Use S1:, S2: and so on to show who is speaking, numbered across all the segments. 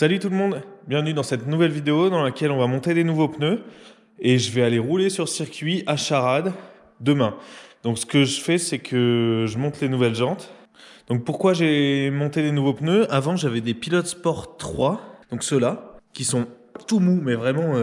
S1: Salut tout le monde, bienvenue dans cette nouvelle vidéo dans laquelle on va monter des nouveaux pneus et je vais aller rouler sur circuit à Charade demain. Donc ce que je fais, c'est que je monte les nouvelles jantes. Donc pourquoi j'ai monté les nouveaux pneus? Avant j'avais des Pilot Sport 3, donc ceux-là, qui sont tout mous, mais vraiment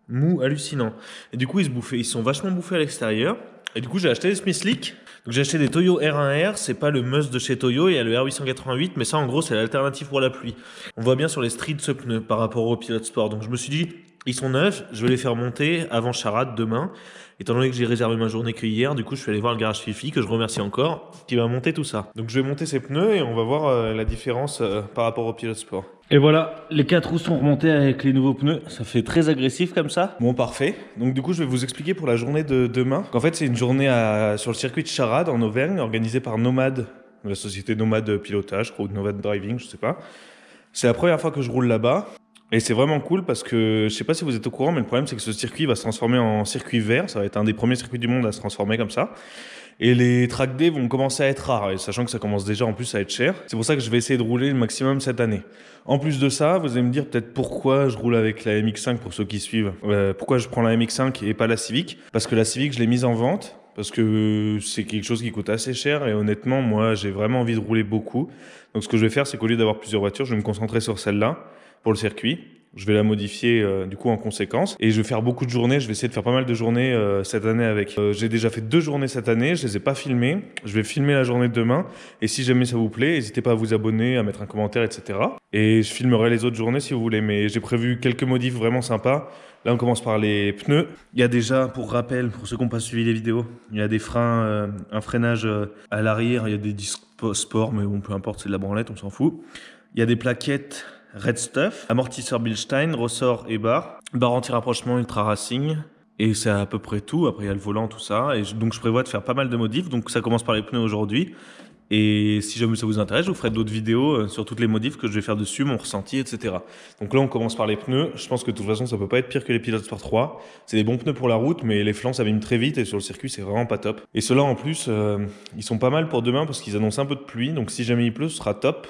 S1: mous, hallucinants. Et du coup ils sont vachement bouffés à l'extérieur. Et du coup j'ai acheté des Smith Slick. Donc j'ai acheté des Toyo R1R, c'est pas le must de chez Toyo, il y a le R888, mais ça en gros c'est l'alternative pour la pluie. On voit bien sur les streets ce pneu par rapport au Pilot Sport. Donc je me suis dit, ils sont neufs, je vais les faire monter avant Charade demain. Étant donné que j'ai réservé ma journée que hier, du coup je suis allé voir le garage Fifi, que je remercie encore, qui va monter tout ça. Donc je vais monter ces pneus et on va voir la différence par rapport au Pilot Sport. Et voilà, les 4 roues sont remontées avec les nouveaux pneus. Ça fait très agressif comme ça. Bon, parfait. Donc du coup, je vais vous expliquer pour la journée de demain. En fait, c'est une journée sur le circuit de Charade en Auvergne, organisée par Nomad, la société Nomad Pilotage, ou Nomad Driving, je sais pas. C'est la première fois que je roule là-bas. Et c'est vraiment cool parce que, je sais pas si vous êtes au courant, mais le problème c'est que ce circuit va se transformer en circuit vert. Ça va être un des premiers circuits du monde à se transformer comme ça. Et les track day vont commencer à être rares, et sachant que ça commence déjà en plus à être cher. C'est pour ça que je vais essayer de rouler le maximum cette année. En plus de ça, vous allez me dire peut-être pourquoi je roule avec la MX5 pour ceux qui suivent. Pourquoi je prends la MX5 et pas la Civic? Parce que la Civic, je l'ai mise en vente. Parce que c'est quelque chose qui coûte assez cher et honnêtement, moi, j'ai vraiment envie de rouler beaucoup. Donc ce que je vais faire, c'est qu'au lieu d'avoir plusieurs voitures, je vais me concentrer sur celle-là pour le circuit. Je vais la modifier du coup en conséquence et je vais faire beaucoup de journées. Je vais essayer de faire pas mal de journées cette année avec. J'ai déjà fait 2 journées cette année, je les ai pas filmées. Je vais filmer la journée de demain et si jamais ça vous plaît, n'hésitez pas à vous abonner, à mettre un commentaire, etc. Et je filmerai les autres journées si vous voulez. Mais j'ai prévu quelques modifs vraiment sympas. Là, on commence par les pneus. Il y a déjà, pour rappel, pour ceux qui n'ont pas suivi les vidéos, il y a des freins, un freinage à l'arrière. Il y a des disques sport, mais bon, peu importe, c'est de la branlette, on s'en fout. Il y a des plaquettes Red Stuff, amortisseur Bilstein, ressort et barre anti-rapprochement Ultra Racing, et c'est à peu près tout. Après il y a le volant, tout ça, et donc je prévois de faire pas mal de modifs. Donc ça commence par les pneus aujourd'hui, et si jamais ça vous intéresse, je vous ferai d'autres vidéos sur toutes les modifs que je vais faire dessus, mon ressenti, etc. Donc là on commence par les pneus. Je pense que de toute façon ça peut pas être pire que les Pilot Sport 3. C'est des bons pneus pour la route, mais les flancs s'abîment très vite et sur le circuit c'est vraiment pas top. Et ceux-là en plus, ils sont pas mal pour demain parce qu'ils annoncent un peu de pluie, donc si jamais il pleut ce sera top.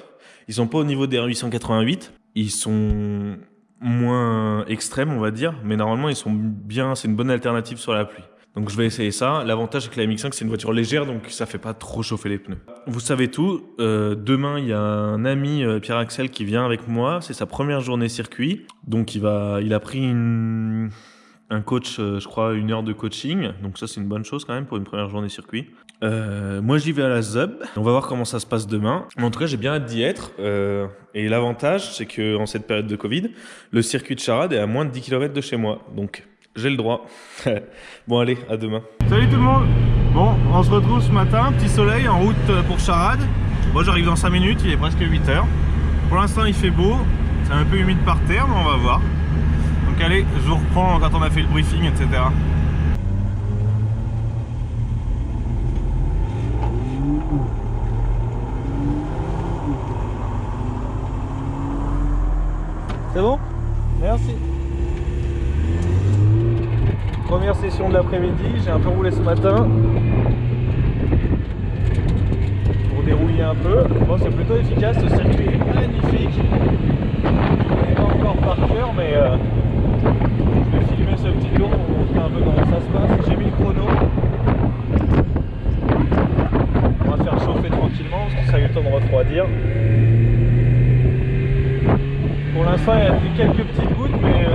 S1: Ils sont pas au niveau des R888, ils sont moins extrêmes on va dire, mais normalement ils sont bien, c'est une bonne alternative sur la pluie. Donc je vais essayer ça. L'avantage c'est que la MX5 c'est une voiture légère, donc ça fait pas trop chauffer les pneus. Vous savez tout, demain il y a un ami, Pierre-Axel, qui vient avec moi, c'est sa première journée circuit, donc il a pris un coach, je crois 1 heure de coaching, donc ça c'est une bonne chose quand même pour une première journée circuit. Moi j'y vais à la ZUB, on va voir comment ça se passe demain. Mais en tout cas j'ai bien hâte d'y être, et l'avantage c'est que en cette période de Covid, le circuit de Charade est à moins de 10 km de chez moi, donc j'ai le droit. Bon allez, à demain. Salut tout le monde. Bon, on se retrouve ce matin, petit soleil en route pour Charade. Moi j'arrive dans 5 minutes, il est presque 8h. Pour l'instant il fait beau, c'est un peu humide par terre, mais on va voir. Donc allez, je vous reprends quand on a fait le briefing, etc. C'est bon? Merci. Première session de l'après-midi, j'ai un peu roulé ce matin pour dérouiller un peu. Bon, c'est plutôt efficace, ce circuit est magnifique. Je ne connais pas encore par cœur, mais je vais filmer ce petit tour pour vous montrer un peu comment ça se passe. J'ai mis le chrono. On va faire chauffer tranquillement parce que ça a eu le temps de refroidir. Pour l'instant, il y a quelques petites gouttes, mais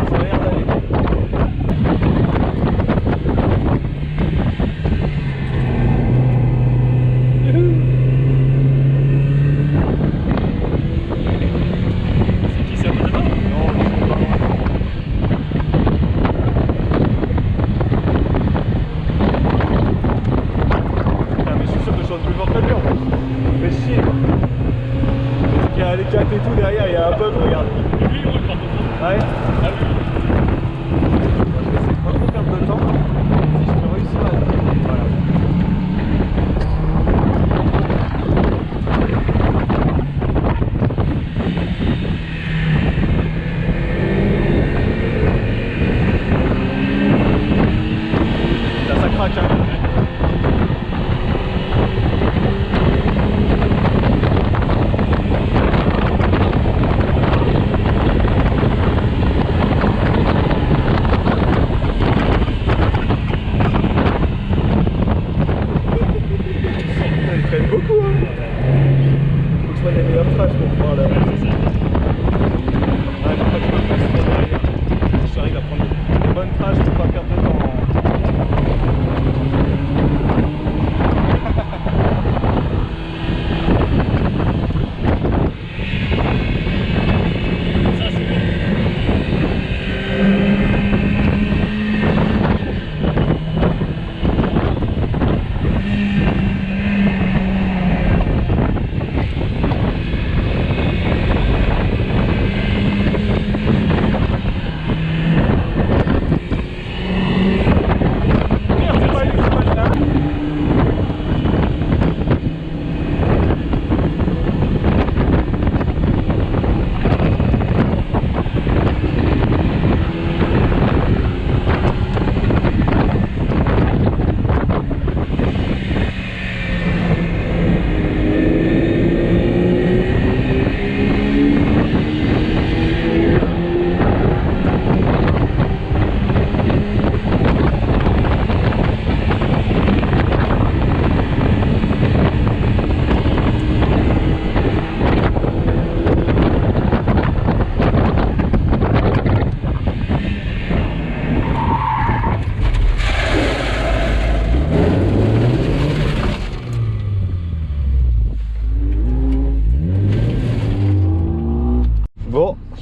S1: ça a l'air d'aller. C'est qui, c'est un peu de temps? Non, je sais pas. Putain, mais je suis sûr que je chante plus fort que lui en plus. Ça fait chier. Il y a les 4 et tout derrière, il y a un pub, regarde. Lui, il roule pas.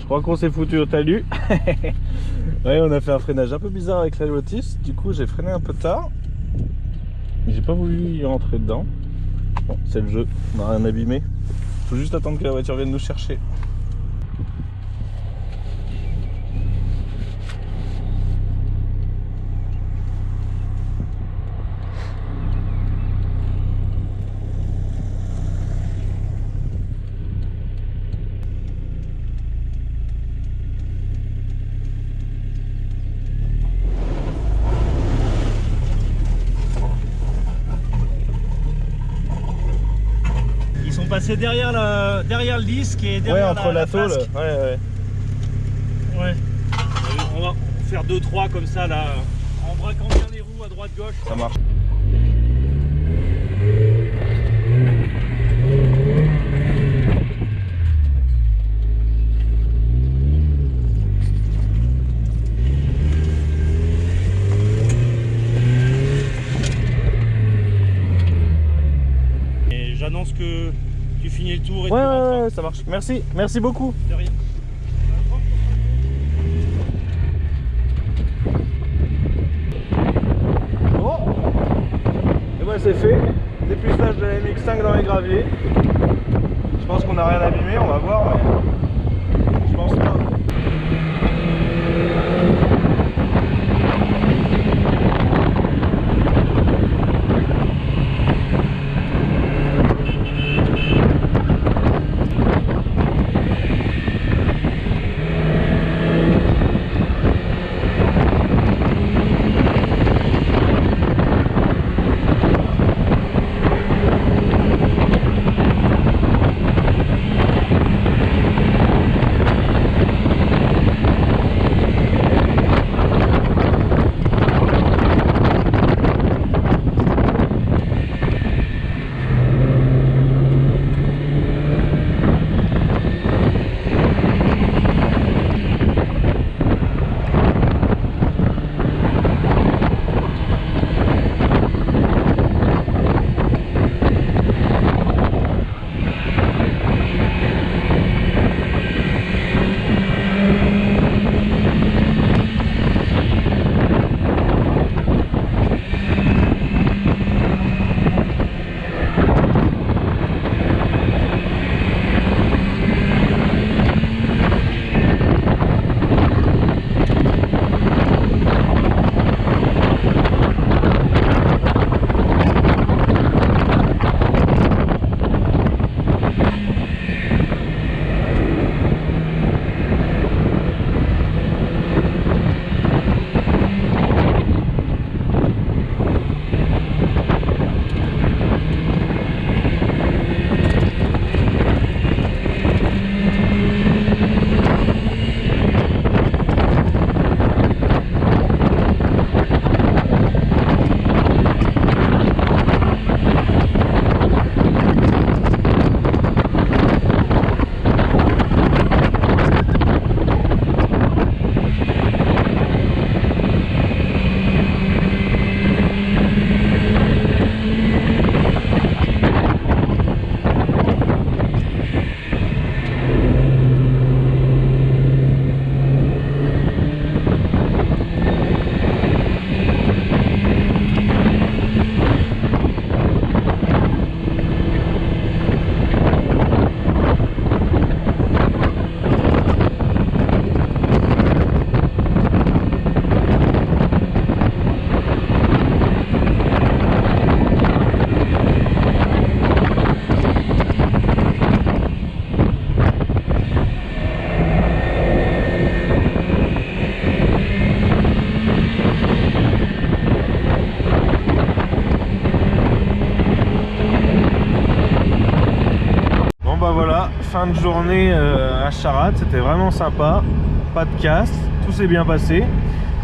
S2: crois qu'on s'est foutu au talus. Ouais, on a fait un freinage un peu bizarre avec la Lotus. Du coup, j'ai freiné un peu tard. J'ai pas voulu y rentrer dedans. Bon, c'est le jeu, on n'a rien abîmé. Faut juste attendre que la voiture vienne nous chercher.
S3: Passer derrière le disque et derrière
S2: entre la tôle.
S3: flasque.
S2: Ouais.
S3: On va faire 2-3 comme ça là, en braquant bien les roues à droite gauche.
S2: Ça marche.
S3: Et j'annonce que tu finis le tour et tu rentres.
S2: Ouais, ça marche. Merci beaucoup.
S3: De rien.
S2: Bon, et ben c'est fait. Dépucelage de la MX5 dans les graviers. Je pense qu'on n'a rien abîmé, on va voir, mais je pense pas. Fin de journée à Charade, c'était vraiment sympa, pas de casse, tout s'est bien passé.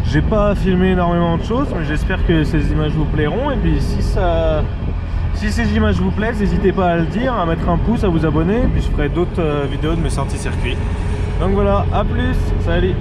S2: J'ai pas filmé énormément de choses, mais j'espère que ces images vous plairont. Et puis si ces images vous plaisent, n'hésitez pas à le dire, à mettre un pouce, à vous abonner, et puis je ferai d'autres vidéos de mes sorties circuits. Donc voilà, à plus, salut.